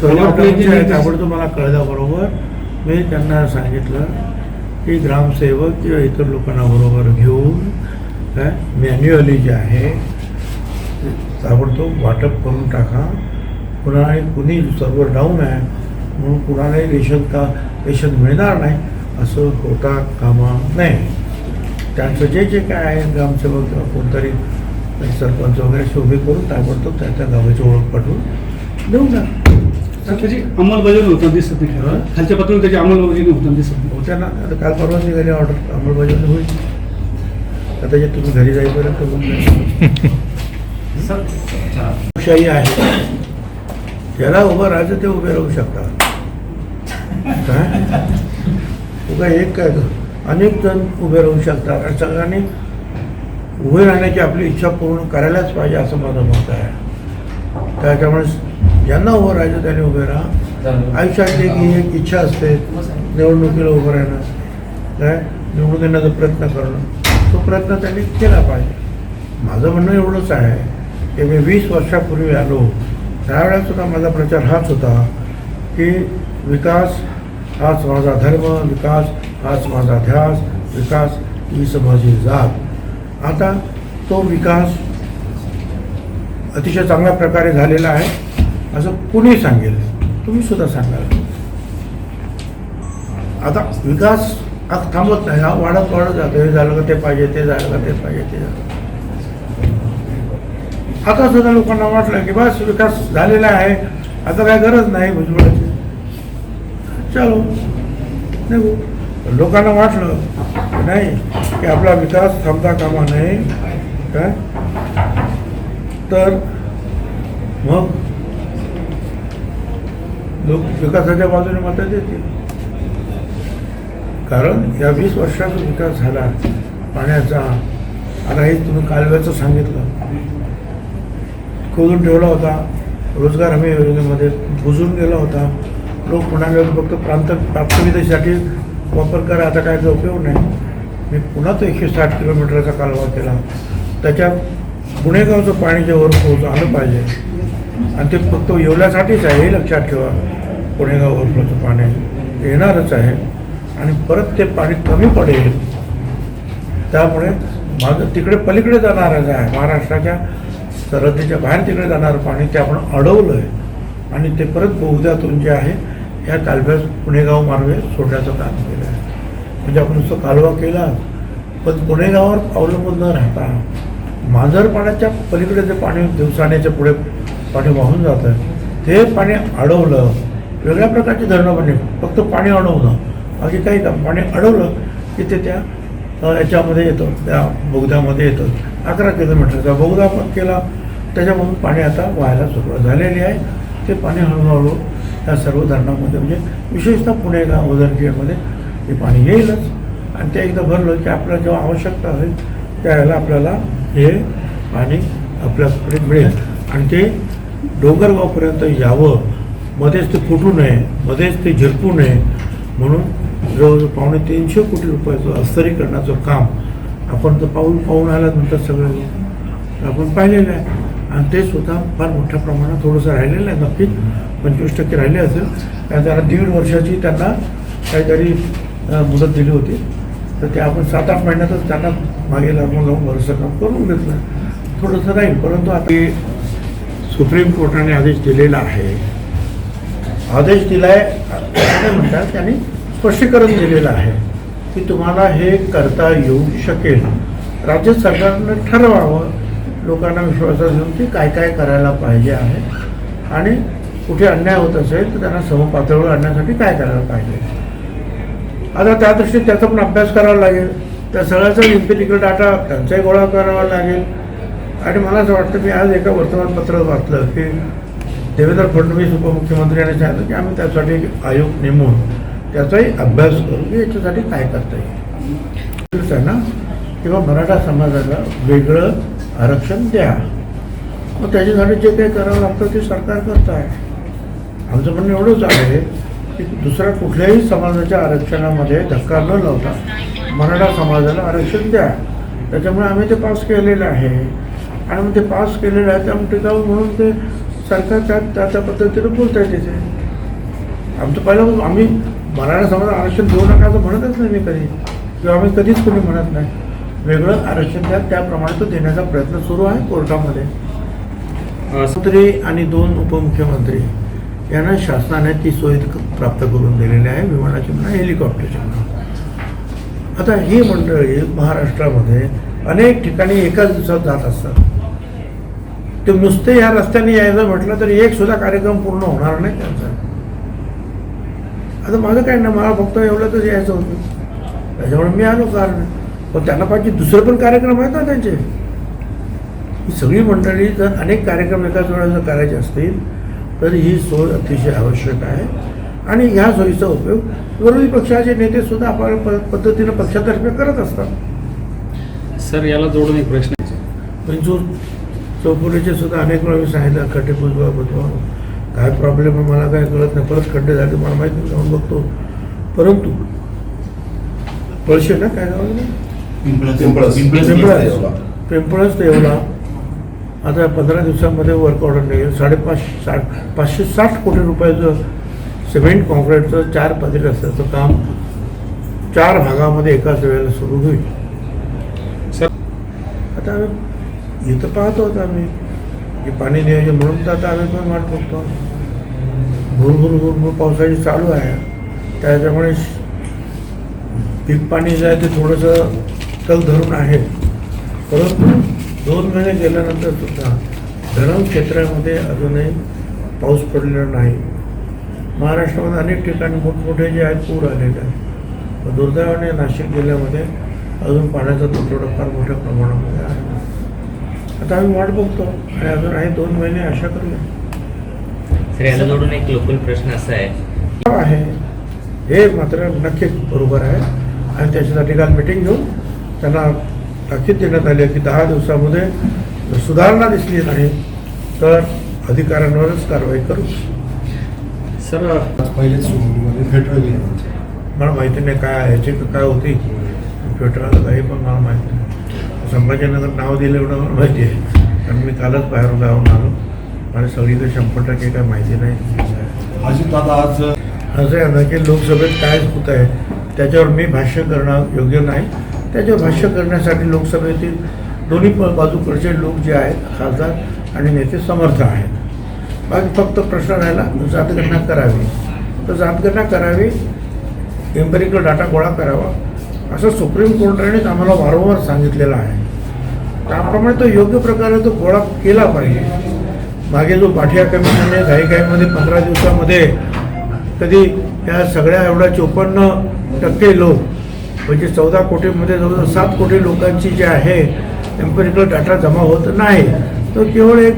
ताबडतोब मला कळल्याबरोबर मी त्यांना सांगितलं की ग्रामसेवक किंवा इतर लोकांना बरोबर घेऊन काय मॅन्युअली जे आहे ताबडतोब वाटप करून टाका. कुणी सर्व्हर डाऊन आहे म्हणून कुणालाही रेशन मिळणार नाही असं होता कामा नाही. त्यांचं जे काय आहे ग्रामसेवक किंवा कोणतरी सरपंच वगैरे शोभे करून ताबडतोब त्या गावाची ओळख पाठवून देऊ ना. त्याची अंमलबजावणी होताना दिसत नाही. खालच्या पातळीवर त्याची अंमलबजावणी होताना दिसत नाही. होत्या ना. आता काल परवा निघाली ऑर्डर अंमलबजावणी होईल. आता जे तुम्ही घरी जाईपर्यंत लोकशाही आहे. ज्याला उभं राहायचं ते उभे राहू शकतात. काय उभा एक काय अनेक जण उभे राहू शकतात आणि सगळ्यांनी उभे राहण्याची आपली इच्छा पूर्ण करायलाच पाहिजे असं माझं मत आहे. त्याच्यामुळे ज्यांना उभं राहायचं त्यांनी उभे राहा. आयुष्यातली की एक इच्छा असते निवडणुकीला उभं राहणं, काय निवडून येण्याचा प्रयत्न करणं, तो प्रयत्न त्यांनी केला पाहिजे. माझं म्हणणं एवढंच आहे की मी 20 वर्षापूर्वी आलो त्यावेळेससुद्धा माझा प्रचार हाच होता की विकास हाच माझा धर्म, विकास हाच माझा ध्यास, विकास हीच माझी जात. आता तो विकास अतिशय चांगल्या प्रकारे झालेला आहे असं कुणी सांगेल, तुम्ही सुद्धा सांगाल. आता विकास थांबत नाही, हा वाढत जातो. हे झालं का ते पाहिजे, ते झालं का ते पाहिजे, ते झालं. आता सुद्धा लोकांना वाटलं की बस विकास झालेला आहे, आता काय गरज नाही भुजबळाची, चलो निघू. लोकांना वाटलं की नाही की आपला विकास थांबता कामा नये, काय तर मग लोक विकासाच्या बाजूने मतं देतील. कारण या 20 वर्षाचा विकास झाला पाण्याचा. आता हे तुम्ही कालव्याचं सांगितलं, खोदून ठेवला होता, रोजगार हमी योजनेमध्ये बुजून गेला होता. लोक म्हणाले फक्त प्राप्तविधेसाठी वापर करा, आता काय उपयोग नाही. मी पुन्हा तो 160 किलोमीटरचा कालवा केला. त्याच्यात पुणेगावचं पाणी जे वर आलं पाहिजे आणि ते फक्त येवल्यासाठीच आहे हे लक्षात ठेवा. पुणेगाव ओव्हरफ्लोचं पाणी येणारच आहे आणि परत ते पाणी कमी पडेल. त्यामुळे माझं तिकडे पलीकडे जाणारच आहे, महाराष्ट्राच्या सरहद्दीच्या बाहेर तिकडे जाणारं पाणी ते आपण अडवलं आहे आणि ते परत बोगद्यातून जे आहे या कालव्यास पुणेगाव मार्गे सोडण्याचं काम केलं आहे. म्हणजे आपण नुसतं कालवा केला पण पुणेगावावर अवलंबून न राहता मांजरपाड्याच्या पलीकडे जे पाणी दिवसाण्याच्या पुढे पाणी वाहून जातं ते पाणी अडवलं. वेगळ्या प्रकारची धरणं बनली, फक्त पाणी अडवणं बाकी काही काम. पाणी अडवलं की ते त्या याच्यामध्ये येतं, त्या बोगद्यामध्ये येतं. 11 किलोमीटरचा बोगदा पण केला, त्याच्यामधून पाणी आता व्हायला सुरुवात झालेली आहे. ते पाणी हळूहळू या सर्व धरणामध्ये म्हणजे विशेषतः पुणेगाव उदरकीमध्ये हे पाणी येईलच. आणि ते एकदा भरलं की आपल्याला जेव्हा आवश्यकता होईल त्यावेळेला आपल्याला हे पाणी आपल्याकडे मिळेल आणि ते डोंगरगावपर्यंत यावं. मध्येच ते फुटू नये, मध्येच ते झिरपू नये म्हणून जवळजवळ 250 कोटी रुपयाचं अस्तरीकरणाचं काम आपण तर पाहून आल्यानंतर सगळं आपण पाहिलेलं आहे. आणि ते सुद्धा फार मोठ्या प्रमाणात थोडंसं राहिलेलं आहे. नक्कीच 25% राहिले असेल. त्याला 1.5 वर्षाची त्यांना काहीतरी मुदत दिली होती, तर ते आपण 7-8 महिन्यातच त्यांना मागे लागून बरंचसं काम करून घेतलं. थोडंसं राहील, परंतु आता सुप्रीम कोर्टाने आदेश दिलेला आहे. आदेश दिला आहे म्हणतात त्यांनी स्पष्टीकरण दिलेलं आहे की तुम्हाला हे करता येऊ शकेल. राज्य सरकारनं ठरवावं, लोकांना विश्वासात घेऊन की काय काय करायला पाहिजे आहे आणि कुठे अन्याय होत असेल तर त्यांना समपातळीवर आणण्यासाठी काय करायला पाहिजे. आता त्या दृष्टीने त्याचा पण अभ्यास करावा लागेल. त्या सगळ्याचा इम्पेरिकल डाटा त्यांचाही गोळा करावा लागेल. आणि मला असं वाटतं मी आज एका वर्तमानपत्रात वाचलं की देवेंद्र फडणवीस उपमुख्यमंत्री यांनी सांगितलं की आम्ही त्यासाठी एक आयोग नेमून त्याचाही अभ्यास करू की याच्यासाठी काय करता येईल. त्यांना किंवा मराठा समाजाला वेगळं आरक्षण द्या. मग त्याच्यासाठी जे काही करावं लागतं ते सरकार करत आहे. आमचं म्हणणं एवढंच आहे की दुसऱ्या कुठल्याही समाजाच्या आरक्षणामध्ये धक्का न लावता मराठा समाजाला आरक्षण द्या. त्याच्यामुळे आम्ही ते पास केलेलं आहे आणि मग ते पास केलेलं आहे त्यामुळे टिकावं म्हणून ते सरकार त्या पद्धतीनं बोलत आहे तिथे. आमचं पहिलं आम्ही मराठा समाज आरक्षण देऊ नका असं म्हणतच नाही मी कधी, किंवा आम्ही कधीच कोणी म्हणत नाही. वेगळं आरक्षण द्या, त्याप्रमाणे तो देण्याचा प्रयत्न सुरू आहे कोर्टामध्ये. मंत्री आणि 2 उपमुख्यमंत्री यांना शासनाने ती सोय प्राप्त करून दिलेली आहे, विमानाची म्हणा हेलिकॉप्टरची म्हणा. आता ही मंडळी महाराष्ट्रामध्ये अनेक ठिकाणी एकाच दिवसात जात असतात. ते नुसते या रस्त्याने यायचं म्हटलं तर एक सुद्धा कार्यक्रम पूर्ण होणार नाही त्यांचा. आता माझं काय ना, मला फक्त एवढंच यायचं होतं, त्याच्यामुळे मी आलो. कारण पण त्यांना पाहिजे दुसरे पण कार्यक्रम आहेत ना त्यांचे. ही सगळी मंडळी जर अनेक कार्यक्रम एकाच वेळेला जर करायचे असतील तर ही सोय अतिशय आवश्यक आहे. आणि ह्या सोयीचा उपयोग विरोधी पक्षाचे नेते सुद्धा आपल्या पद्धतीनं पक्षातर्फे करत असतात. सर, याला जोडून एक प्रश्न आहे. पंचूर चौफुलीचे सुद्धा अनेक वेळा मी सांगितलं, खड्डे बुजवा काय प्रॉब्लेम आहे मला काय कळत नाही. परत खड्डे झाले मला माहीत नाही, जाऊन बघतो. परंतु पळशे ना काय पिंपळच देवला आता 15 दिवसांमध्ये वर्क ऑर्डर निघेल. 560 कोटी रुपयाचं सिमेंट कॉन्क्रीटचं 4 पदरी रस्त्याचं काम 4 भागामध्ये एकाच वेळेला सुरू होईल. आता आम्ही इथं पाहतो होतो आम्ही की पाणी नियोजन म्हणून तर आता आम्ही पण वाट बघतो. भूर पावसाची चालू आहे, त्याच्यामुळे पीक पाणी जे आहे ते थोडंसं तग धरून आहे. परंतु 2 महिने गेल्यानंतर सुद्धा धरण क्षेत्रामध्ये अजूनही पाऊस पडलेला नाही. महाराष्ट्रामध्ये अनेक ठिकाणी मोठमोठे जे आहेत पूर आलेले आहेत. दुर्दैवाने नाशिक जिल्ह्यामध्ये अजून पाण्याचा तुटवडा फार मोठ्या प्रमाणामध्ये आहे. आता आम्ही वाट बघतो आणि अजून आहे 2 महिने आशा करूया. सर, याला जोडून एक लोकल प्रश्न असा आहे, हे मात्र नक्कीच बरोबर आहे. आणि त्याच्यासाठी काल मिटिंग घेऊन त्यांना ताकीद देण्यात आली आहे की 10 दिवसामध्ये सुधारणा दिसली नाही तर अधिकाऱ्यांवरच कारवाई करू. सर, पहिलेच फेटरल मला माहिती नाही काय ह्याची काय होती फेटराला काही, पण मला माहिती नाही. संभाजीनगर नाव दिलं एवढं मला माहिती आहे, कारण मी कालच बाहेरून जाऊन आलो आणि सगळीकडे 100% काय माहिती नाही. अजित दादा आज असं आहे ना की लोकसभेत काय होत आहे त्याच्यावर मी भाष्य करणं योग्य नाही. त्याच्यावर भाष्य करण्यासाठी लोकसभेतील दोन्ही बाजूकडचे लोक जे आहेत खासदार आणि नेते समर्थ आहेत. बाकी फक्त प्रश्न राहिला जातगणना करावी, तर जातगणना करावी, एम्पेरिकल डाटा गोळा करावा असं सुप्रीम कोर्टानेच आम्हाला वारंवार सांगितलेलं आहे. त्याप्रमाणे तो योग्य प्रकारे तो गोळा केला पाहिजे. मागे जो पाठिया कमिटीने घाईमध्ये 15 दिवसामध्ये कधी या सगळ्या एवढ्या 54% लोक म्हणजे 14 कोटीमध्ये जवळजवळ 7 कोटी लोकांची जे आहे एम्पेरिकल डाटा जमा होत नाही, तो केवळ एक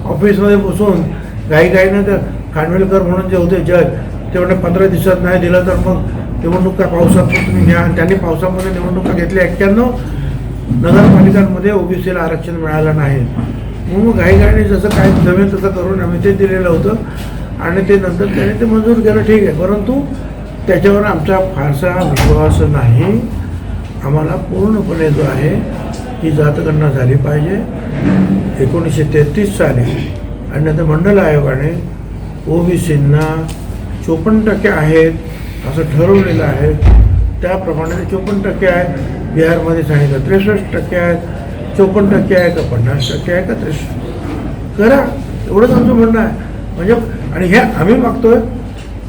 ऑफिसमध्ये बसून घाईनं त्या खानविलकर म्हणून जे होते जज तेवढे 15 दिवसात नाही दिलं तर मग निवडणुका पावसात तुम्ही घ्या. त्यांनी पावसामध्ये निवडणुका घेतल्या. 91 नगरपालिकांमध्ये ओबीसीला आरक्षण मिळालं नाही. मग घाईने जसं काय जमेल तसं करून आम्ही ते दिलेलं होतं आणि ते नंतर त्याने ते मंजूर केलं, ठीक आहे. परंतु त्याच्यावर आमचा फारसा विश्वास नाही. आम्हाला पूर्णपणे जो आहे ही जातगणना झाली पाहिजे. 1933 साली आणि नंतर मंडल आयोगाने ओबीसींना 54% आहेत असं ठरवलेलं आहे. त्याप्रमाणे 54% आहेत. बिहारमध्ये सांगितलं 63% आहेत. 54% आहे का 50% आहे का 63 करा, एवढंच आमचं म्हणणं आहे. म्हणजे आणि हे आम्ही मागतोय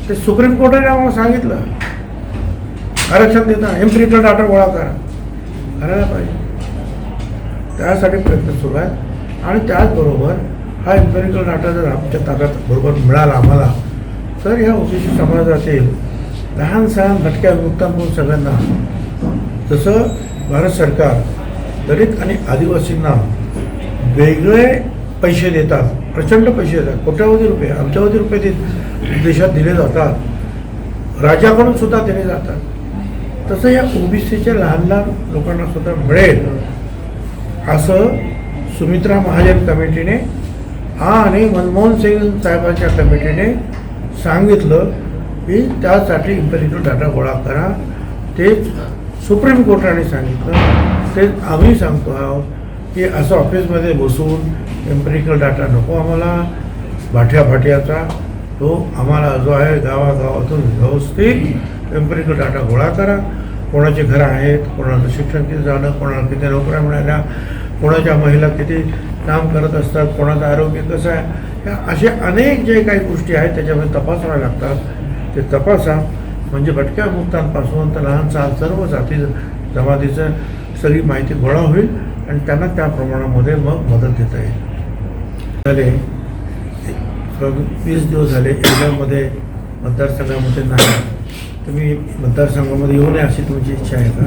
ते सुप्रीम कोर्टाने आम्हाला सांगितलं आरक्षण देताना एम्पिरिकल डाटा गोळा करायला पाहिजे. त्यासाठी प्रयत्न सुरू आहेत. आणि त्याचबरोबर हा एम्पिरिकल डाटा जर आमच्या ताब्यात बरोबर मिळाला आम्हाला तर ह्या ओबीसी समाजातील लहान सहान भटक्या विमुक्तांकडून सगळ्यांना जसं भारत सरकार दलित आणि आदिवासींना वेगळे पैसे देतात, प्रचंड पैसे देतात, कोट्यावधी रुपये अब्जावधी रुपये ते देशात दिले जातात, राज्याकडून सुद्धा दिले जातात, तसं या ओबीसीच्या लहान लहान लोकांना सुद्धा मिळेल असं सुमित्रा महाजन कमिटीने आणि मनमोहन सिंग साहेबांच्या कमिटीने सांगितलं की त्यासाठी इम्पेरिकल डाटा गोळा करा. तेच सुप्रीम कोर्टाने सांगितलं, तेच आम्ही सांगतो आहोत की असं ऑफिसमध्ये बसून एम्पेरिकल डाटा नको आम्हाला. भाट्याचा तो आम्हाला जो आहे गावागावातून व्यवस्थित एम्पिरिकल डाटा गोळा करा. कोणाची घरं आहेत, कोणाचं शिक्षण किती झालं, कोणाला किती नोकऱ्या मिळाल्या, कोणाच्या महिला किती काम करत असतात, कोणाचं आरोग्य कसं आहे, ह्या असे अनेक जे काही गोष्टी आहेत त्याच्यामध्ये तपासाव्या लागतात. ते तपासा म्हणजे भटक्या मुक्तांपासून तर लहान सहान सर्व जाती जमातीचं सगळी माहिती गोळा होईल आणि त्यांना त्या प्रमाणामध्ये मग मदत देता येईल. झाले 20 दिवस झाले एरियामध्ये मतदारसंघामध्ये नाही. तुम्ही मतदारसंघामध्ये येऊ नये अशी तुमची इच्छा आहे का?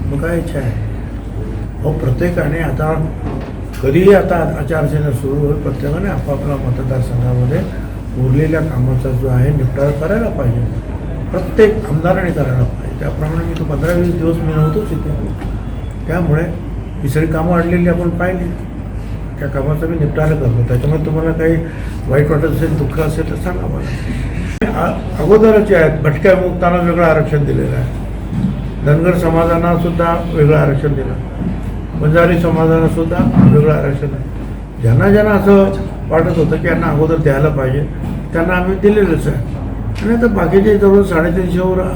मग काय इच्छा आहे? अहो प्रत्येकाने आता कधीही आता आचारसंहिता सुरू होईल, प्रत्येकाने आपापल्या मतदारसंघामध्ये उरलेल्या कामाचा जो आहे निपटारा करायला पाहिजे. प्रत्येक आमदाराने करायला पाहिजे. त्याप्रमाणे मी तो 15-20 दिवस मी नव्हतोच इथे. त्यामुळे ही सगळी कामं अडलेली आपण पाहिली. त्या कामाचा मी निपटारा करतो. त्याच्यामुळे तुम्हाला काही वाईट वाटत असेल, दुःख असेल तर सांगा मला. अगोदरचे आहेत भटक्या मुक्तांना वेगळं आरक्षण दिलेलं आहे, धनगर समाजांना सुद्धा वेगळं आरक्षण दिलं, बंजारी समाजाला सुद्धा वेगळं आरक्षण आहे. ज्यांना असं वाटत होतं की यांना अगोदर द्यायला पाहिजे त्यांना आम्ही दिलेलंच आहे. आणि आता बाकीचे जवळ 350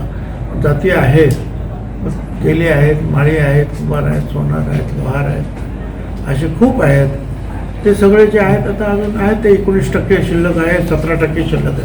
जाती आहेत, केली आहेत, माळी आहेत, कुंभार आहेत, सोनार आहेत, लोहार आहेत, असे खूप आहेत. ते सगळे जे आहेत आता अजून आहेत ते 19% शिल्लक आहे, 17% शिल्लक आहे.